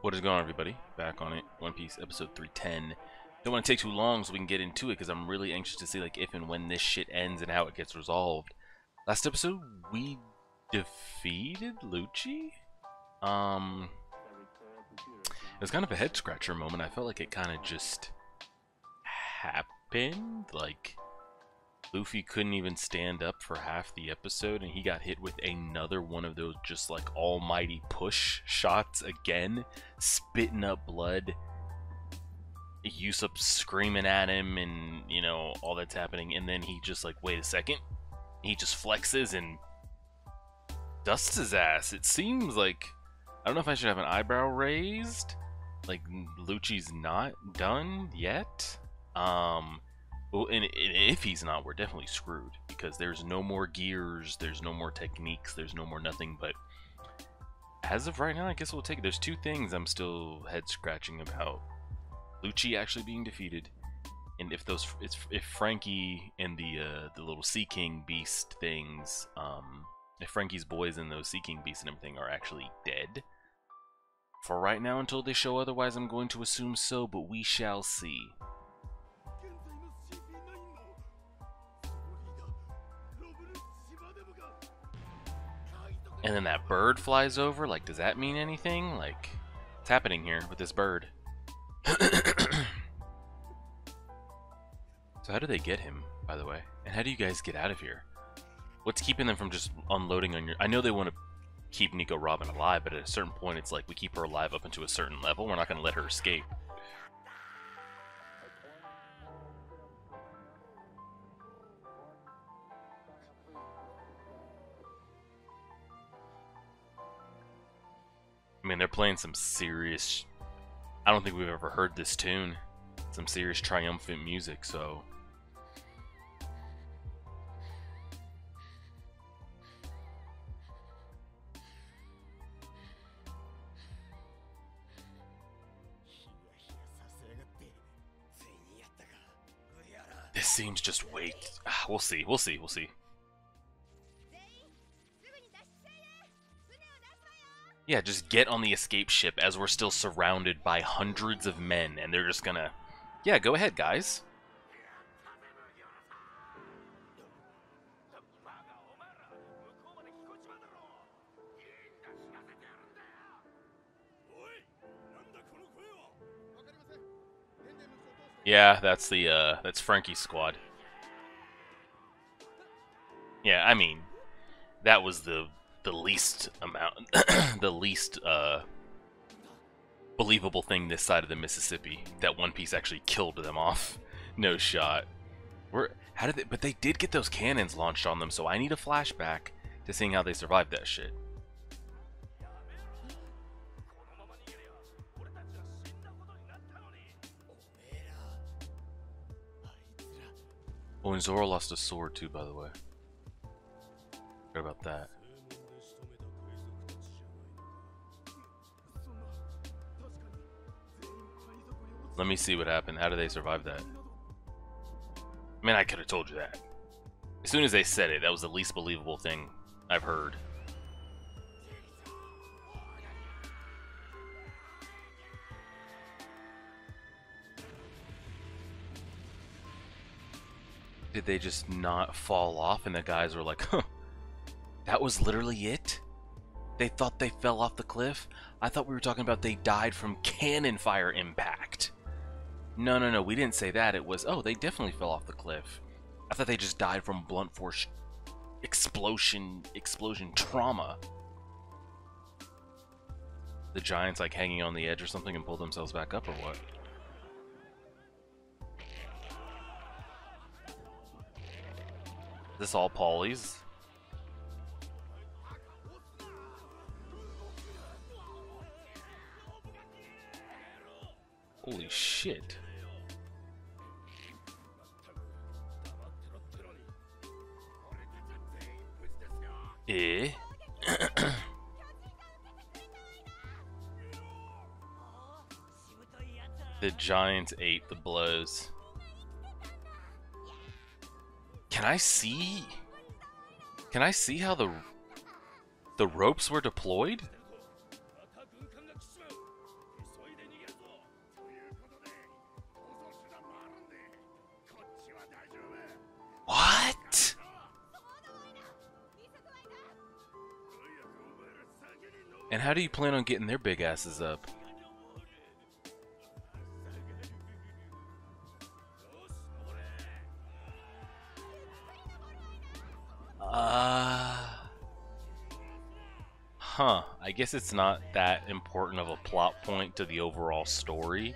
What is going on, everybody? Back on it. One Piece episode 310. Don't want to take too long so we can get into it because I'm really anxious to see like if and when this shit ends and how it gets resolved. Last episode we defeated Lucci. It was kind of a head scratcher moment. I felt like it kind of just happened. Like Luffy couldn't even stand up for half the episode and he got hit with another one of those just like almighty push shots again, spitting up blood. Usopp screaming at him and, you know, all that's happening, and then he just like, wait a second. He just flexes and dusts his ass. It seems like, I don't know if I should have an eyebrow raised. Like, Lucci's not done yet. Well, and if he's not, we're definitely screwed because there's no more gears, there's no more techniques, there's no more nothing. But as of right now, I guess we'll take it. There's two things I'm still head scratching about: Lucci actually being defeated, and if Frankie and the little Sea King beast things, if Frankie's boys and those Sea King beasts and everything are actually dead. For right now, until they show otherwise, I'm going to assume so, but we shall see. And then that bird flies over. Like, does that mean anything? Like, what's happening here with this bird? So how do they get him, by the way? And how do you guys get out of here? What's keeping them from just unloading on your... I know they want to keep Nico Robin alive, but at a certain point, it's like we keep her alive up into a certain level. We're not going to let her escape. I mean, they're playing some serious... I don't think we've ever heard this tune. Some serious triumphant music, so... This seems just wait. We'll see, we'll see, we'll see. Yeah, just get on the escape ship as we're still surrounded by hundreds of men, and they're just gonna... Yeah, go ahead, guys. Yeah, that's the, that's Frankie's squad. Yeah, I mean, that was the least amount, the least believable thing this side of the Mississippi. That One Piece actually killed them off. No shot. How did they? But they did get those cannons launched on them, so I need a flashback to seeing how they survived that shit. Oh, and Zoro lost a sword too, by the way. Forgot about that. Let me see what happened. How did they survive that? I mean, I could have told you that. As soon as they said it, that was the least believable thing I've heard. Did they just not fall off and the guys were like, huh, that was literally it? They thought they fell off the cliff? I thought we were talking about they died from cannon fire impact. No, no, no, we didn't say that. It was, oh, they definitely fell off the cliff. I thought they just died from blunt force explosion trauma. The giants like hanging on the edge or something and pulled themselves back up or what? Is this all Paulie's? Holy shit. Eh? The giants ate the blows. Can I see how the ropes were deployed? And how do you plan on getting their big asses up? Huh. I guess it's not that important of a plot point to the overall story.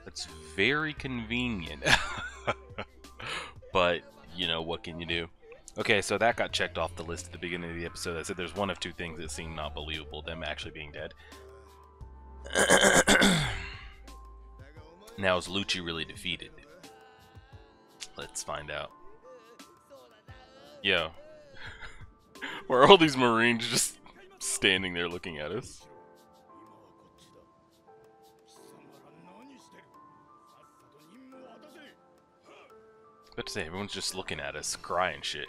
It's very convenient. But, you know, what can you do? Okay, so that got checked off the list at the beginning of the episode. I said there's one of two things that seem not believable, them actually being dead. Now, is Lucci really defeated? Let's find out. Yo. Why are all these Marines just standing there looking at us? I was about to say, everyone's just looking at us, crying shit.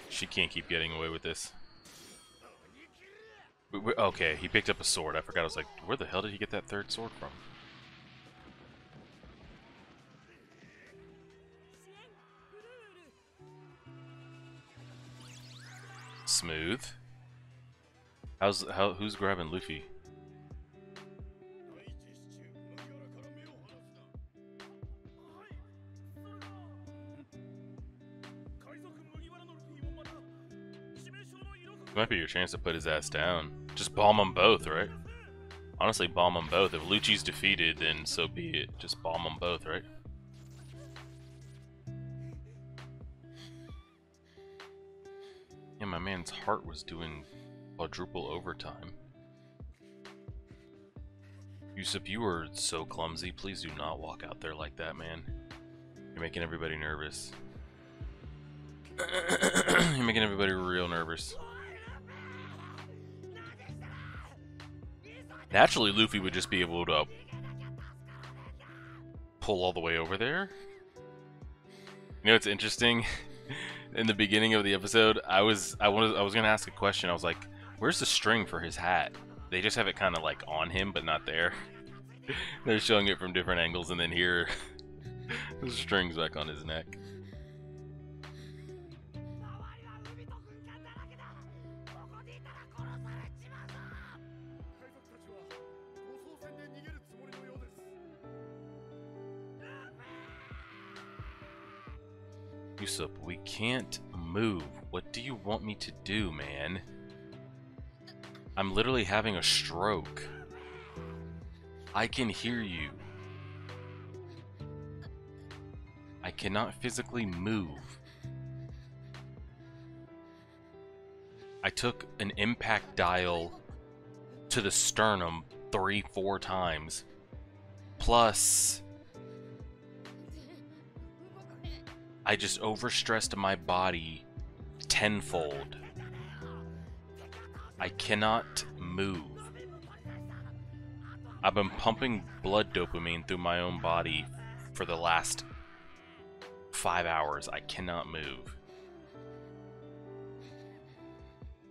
She can't keep getting away with this. Okay, he picked up a sword. I forgot. I was like, where the hell did he get that third sword from? Smooth. Who's grabbing Luffy? Might be your chance to put his ass down. Just bomb them both, right? Honestly, bomb them both. If Lucci's defeated, then so be it. Just bomb them both, right? Yeah, my man's heart was doing quadruple overtime. Usopp, you were so clumsy. Please do not walk out there like that, man. You're making everybody nervous. You're making everybody real nervous. Naturally, Luffy would just be able to pull all the way over there. You know what's interesting? In the beginning of the episode, I was gonna ask a question. I was like, "Where's the string for his hat?" They just have it kind of like on him, but not there. They're showing it from different angles, and then here, the string's back on his neck. Usopp, we can't move. What do you want me to do, man? I'm literally having a stroke. I can hear you. I cannot physically move. I took an impact dial to the sternum 3-4 times. Plus, I just overstressed my body tenfold. I cannot move. I've been pumping blood dopamine through my own body for the last 5 hours. I cannot move.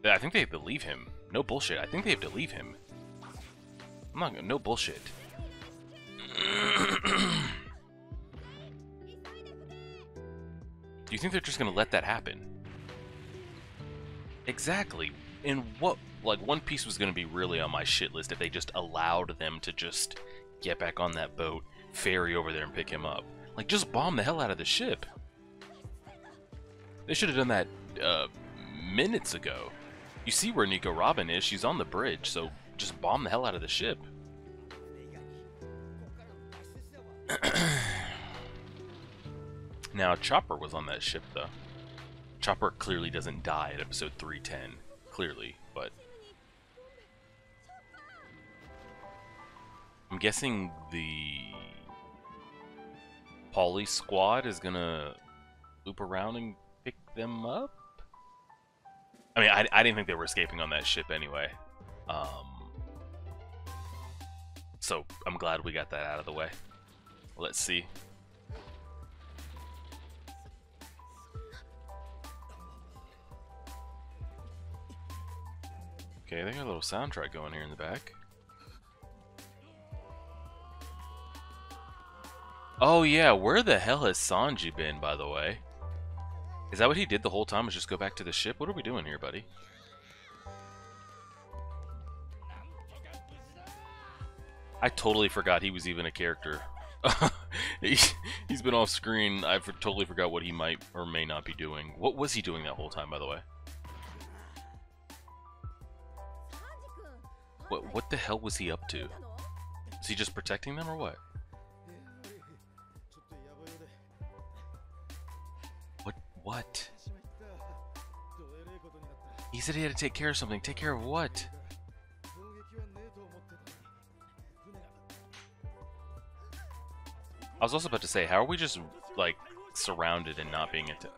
I think they have to leave him. No bullshit. I think they have to leave him. I'm not gonna. No bullshit. Do you think they're just gonna let that happen? Exactly. And what, like, One Piece was gonna be really on my shit list if they just allowed them to just get back on that boat, ferry over there and pick him up. Like, just bomb the hell out of the ship. They should have done that, minutes ago. You see where Nico Robin is, she's on the bridge, so just bomb the hell out of the ship. Now, Chopper was on that ship, though. Chopper clearly doesn't die at episode 310. Clearly, but... I'm guessing the... Paulie squad is gonna loop around and pick them up? I mean, I didn't think they were escaping on that ship anyway. So, I'm glad we got that out of the way. Let's see. Okay, they got a little soundtrack going here in the back. Oh yeah, where the hell has Sanji been, by the way? Is that what he did the whole time, was just go back to the ship? What are we doing here, buddy? I totally forgot he was even a character. He's been off screen. I totally forgot what he might or may not be doing. What was he doing that whole time, by the way? What the hell was he up to? Is he just protecting them or what? What? He said he had to take care of something. Take care of what? I was also about to say, how are we just, like, surrounded and not being attacked?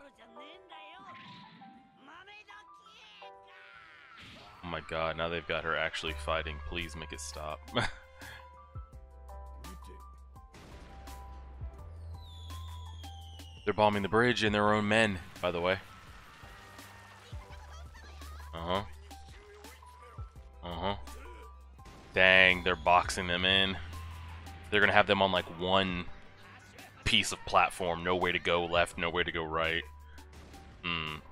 Oh my god, now they've got her actually fighting. Please make it stop. They're bombing the bridge and their own men, by the way. Uh-huh. Uh-huh. Dang, they're boxing them in. They're gonna have them on, like, one piece of platform. No way to go left, no way to go right.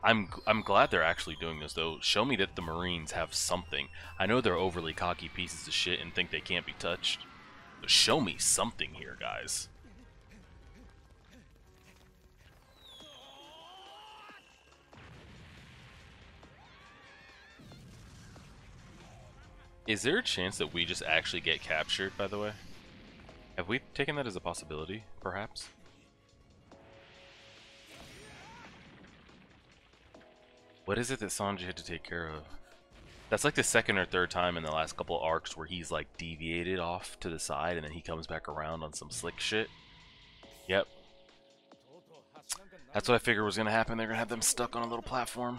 I'm glad they're actually doing this, though. Show me that the Marines have something. I know they're overly cocky pieces of shit and think they can't be touched. But show me something here, guys. Is there a chance that we just actually get captured, by the way? Have we taken that as a possibility, perhaps? What is it that Sanji had to take care of? That's like the second or third time in the last couple arcs where he's like deviated off to the side and then he comes back around on some slick shit. Yep. That's what I figured was going to happen. They're going to have them stuck on a little platform.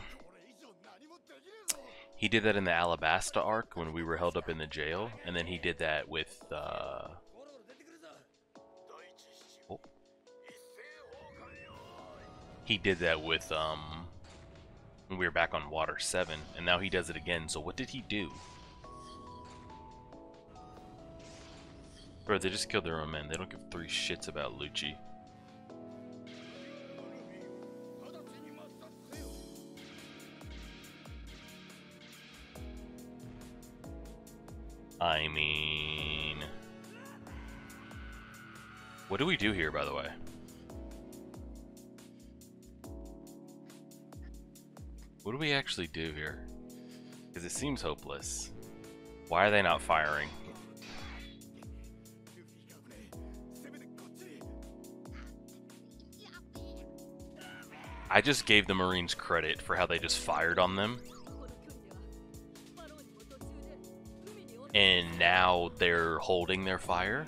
He did that in the Alabasta arc when we were held up in the jail, and then he did that with he did that with when we were back on Water 7, and now he does it again. So what did he do? Bro, they just killed their own men. They don't give three shits about Lucci. I mean... What do we do here, by the way? What do we actually do here? Because it seems hopeless. Why are they not firing? I just gave the Marines credit for how they just fired on them. And now they're holding their fire.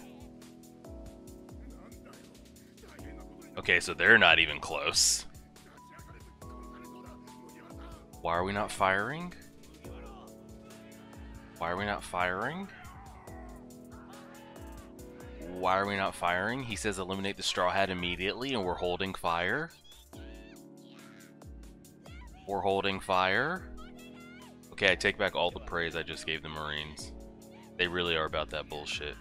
Okay, so they're not even close. Why are we not firing? Why are we not firing? Why are we not firing? He says eliminate the Straw Hat immediately, and we're holding fire. We're holding fire. Okay, I take back all the praise I just gave the Marines. They really are about that bullshit.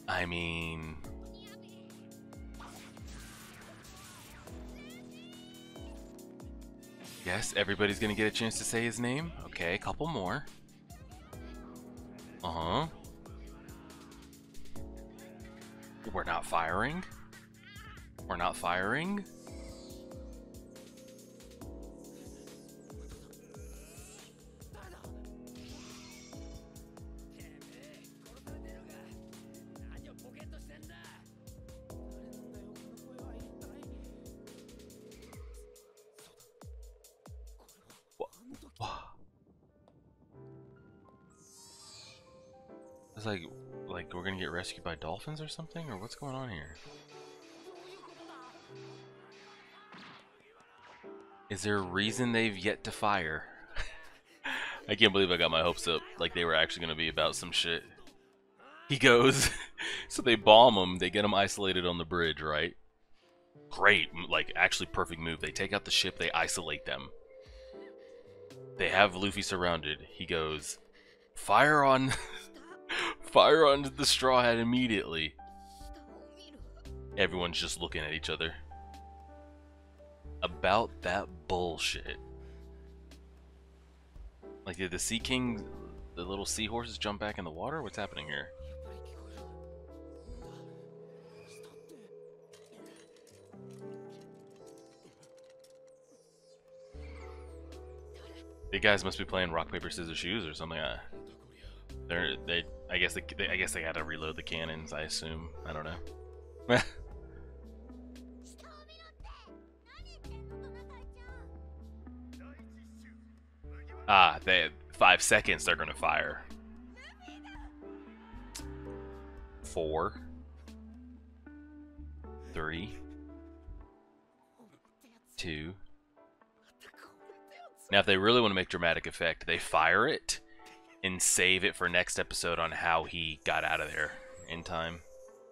I mean... Yes, everybody's gonna get a chance to say his name. Okay, a couple more. Uh-huh. We're not firing? We're not firing? It's like we're gonna get rescued by dolphins or something, or what's going on here? Is there a reason they've yet to fire? I can't believe I got my hopes up like they were actually gonna be about some shit. He goes, so they bomb them, they get them isolated on the bridge, right? Great, like actually perfect move. They take out the ship, they isolate them. they have Luffy surrounded. He goes, fire on, fire on the Straw Hat immediately. Everyone's just looking at each other. About that bullshit. Like, did the Sea King, the little seahorses jump back in the water? What's happening here? You guys must be playing rock paper scissors shoes or something. I guess they had to reload the cannons. I assume. I don't know. They 5 seconds. They're gonna fire. 4, 3, 2. Now, if they really want to make dramatic effect, they fire it and save it for next episode on how he got out of there in time,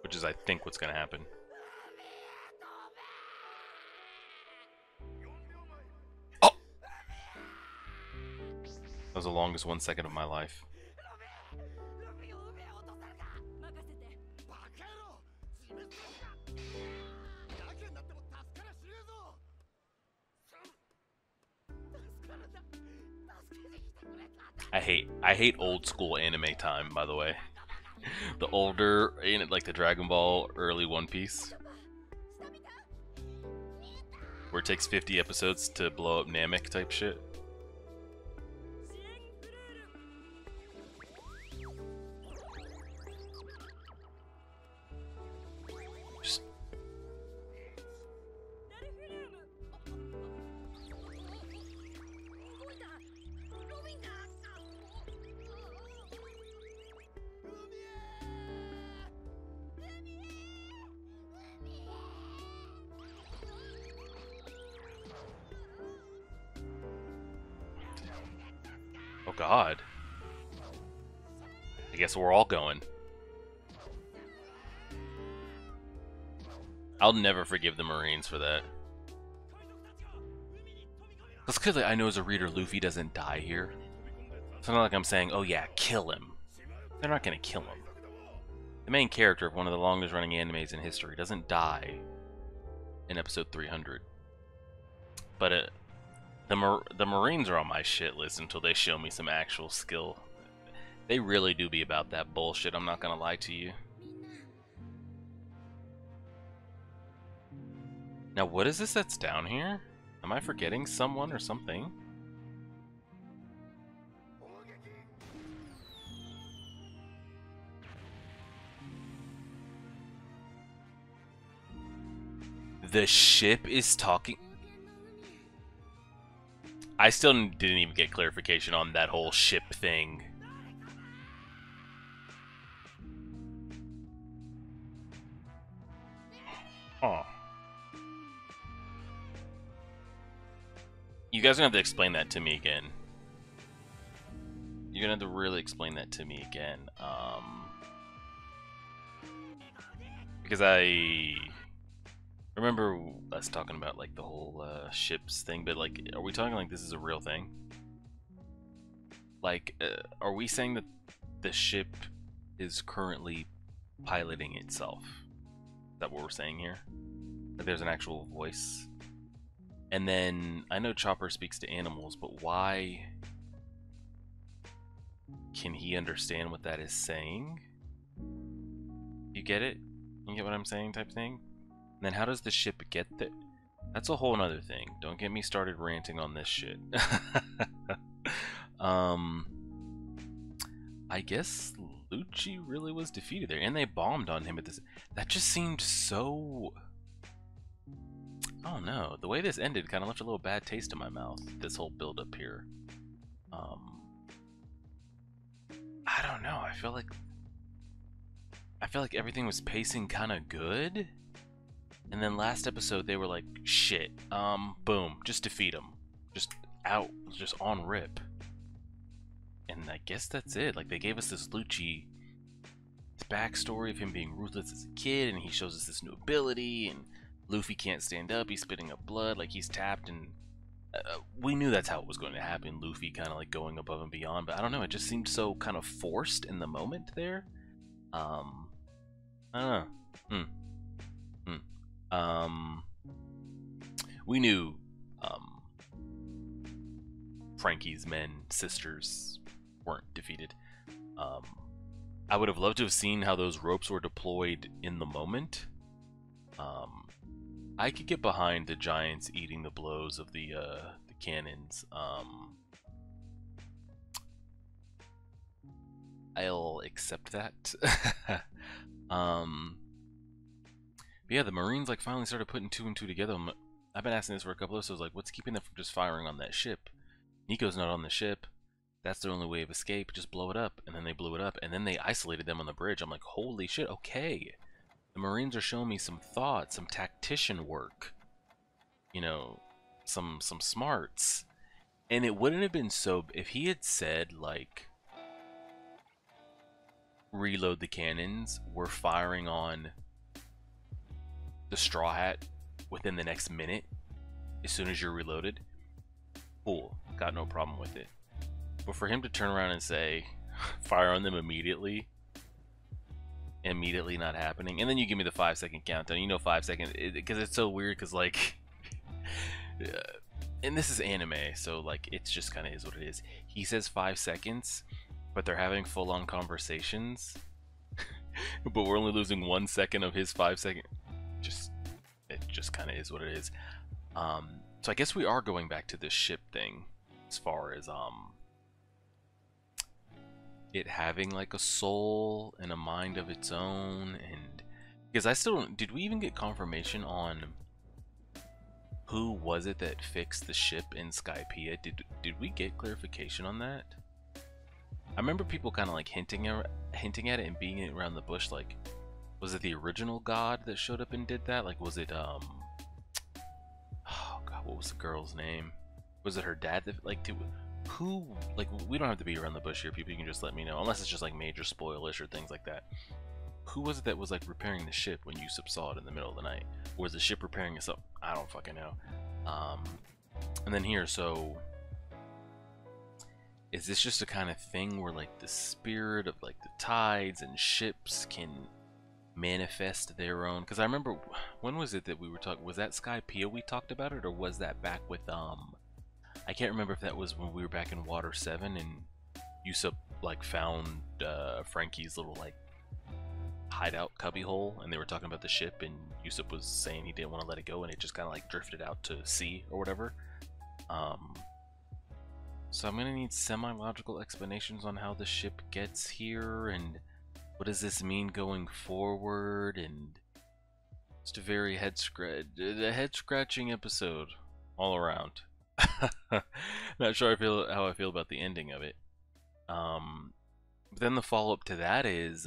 which is, I think, what's going to happen. Oh! That was the longest 1 second of my life. I hate old school anime time, by the way. The older, like the Dragon Ball, early One Piece, where it takes 50 episodes to blow up Namek type shit. Oh God. I guess we're all going. I'll never forgive the Marines for that. Because clearly I know as a reader Luffy doesn't die here. It's not like I'm saying, oh yeah, kill him. They're not going to kill him. The main character of one of the longest running animes in history doesn't die in episode 300. But the Marines are on my shit list until they show me some actual skill. They really do be about that bullshit, I'm not gonna lie to you. Now what is this that's down here? Am I forgetting someone or something? The ship is talking. I still didn't even get clarification on that whole ship thing. Huh. You guys are gonna have to explain that to me again. You're gonna have to really explain that to me again. Because I remember us talking about like the whole ships thing, but like, are we talking like this is a real thing? Like, are we saying that the ship is currently piloting itself? Is that what we're saying here? Like there's an actual voice? And then, I know Chopper speaks to animals, but why can he understand what that is saying? You get it? You get what I'm saying type thing? And then how does the ship get there? That's a whole nother thing. Don't get me started ranting on this shit. I guess Lucci really was defeated there, and they bombed on him at this. That just seemed so... I don't know. The way this ended kind of left a little bad taste in my mouth. This whole build-up here. I don't know. I feel like everything was pacing kind of good. And then last episode they were like, shit, boom, just defeat him. Just out, just on rip. And I guess that's it. Like, they gave us this Lucci backstory of him being ruthless as a kid, and he shows us this new ability, and Luffy can't stand up, he's spitting up blood, like he's tapped, and We knew that's how it was going to happen. Luffy kind of like going above and beyond, but I don't know. It just seemed so kind of forced in the moment there. I don't know. We knew Frankie's men, sisters, weren't defeated. I would have loved to have seen how those ropes were deployed in the moment. I could get behind the giants eating the blows of the cannons. I'll accept that. But yeah, the Marines like finally started putting two and two together. I've been asking this for a couple of episodes, like, what's keeping them from just firing on that ship? Nico's not on the ship. That's their only way of escape. Just blow it up. And then they blew it up. And then they isolated them on the bridge. I'm like, holy shit, okay. The Marines are showing me some thought, some tactician work. You know, some smarts. And it wouldn't have been so... If he had said, like, reload the cannons, we're firing on the Straw Hat within the next minute, as soon as you're reloaded, cool, got no problem with it. But for him to turn around and say, fire on them immediately not happening, and then you give me the 5-second countdown, you know, 5 seconds, because it's so weird, because like, and this is anime, so like, it's just kind of is what it is. He says 5 seconds, but they're having full-on conversations, but we're only losing 1 second of his 5 second. It just kind of is what it is. So I guess we are going back to this ship thing, as far as it having like a soul and a mind of its own, and because I still don't, did we even get confirmation on who was it that fixed the ship in Skypiea? Did we get clarification on that? I remember people kind of like hinting at it and beating it around the bush, like, was it the original god that showed up and did that? Like, was it, oh god, what was the girl's name? Was it her dad that, like, who, like, we don't have to be around the bush here, people, you can just let me know, unless it's just, like, major spoilish or things like that. Who was it that was, like, repairing the ship when Usopp saw it in the middle of the night? Or was the ship repairing itself? I don't fucking know. And then here, so... is this just a kind of thing where, like, the spirit of, like, the tides and ships can manifest their own? Because I remember, when was it that we were talking, was that Skypiea we talked about it, or was that back with I can't remember if that was when we were back in Water 7 and Usopp like found Frankie's little like hideout cubbyhole, and they were talking about the ship, and Usopp was saying he didn't want to let it go, and it just kind of like drifted out to sea or whatever. So I'm gonna need semi-logical explanations on how the ship gets here, and what does this mean going forward, and just a very head-scratching episode all around. Not sure how I feel about the ending of it. But then the follow-up to that is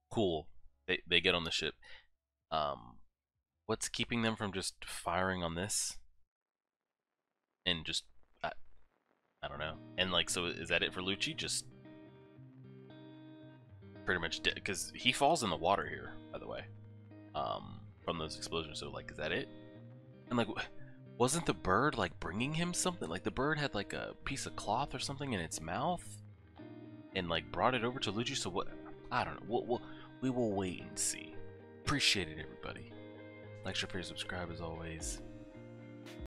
cool. They get on the ship. What's keeping them from just firing on this? And just I don't know. And like, so is that it for Lucci? Just pretty much dead, because he falls in the water here, by the way, from those explosions. So like, is that it? And like, wasn't the bird like bringing him something? Like the bird had like a piece of cloth or something in its mouth, and like brought it over to Lucci. So what? I don't know. We will wait and see. Appreciate it, everybody. Like, share, subscribe as always.